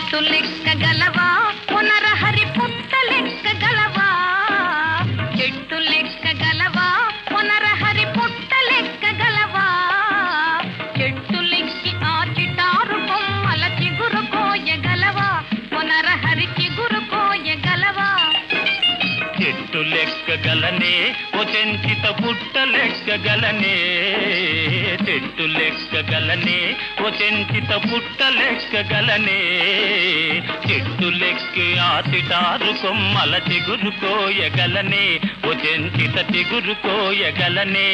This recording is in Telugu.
చెట్టు లెక్కగలవా పునరహరి పుట్ట లెక్కగలవా చెట్టు లెక్కగలవా పునరహరి పుట్ట లెక్కగలవా చెట్టు లెక్కి ఆ చిటారు కొమ్మల చిగురు కోయగలవా పునరహరి చిగురు కోయగలవా చెట్టు లెక్కగలనే ఓ చెంచిత పుట్ట లెక్కగలనే చెట్టు లెక్కగలనే ఓ చెంచిత పుట్ట లెక్కగలనే చెట్టు లెక్కి ఆ చిటారు కొమ్మల చిగురు కోయగలనే ఓ చెంచిత చిగురు కోయగలనే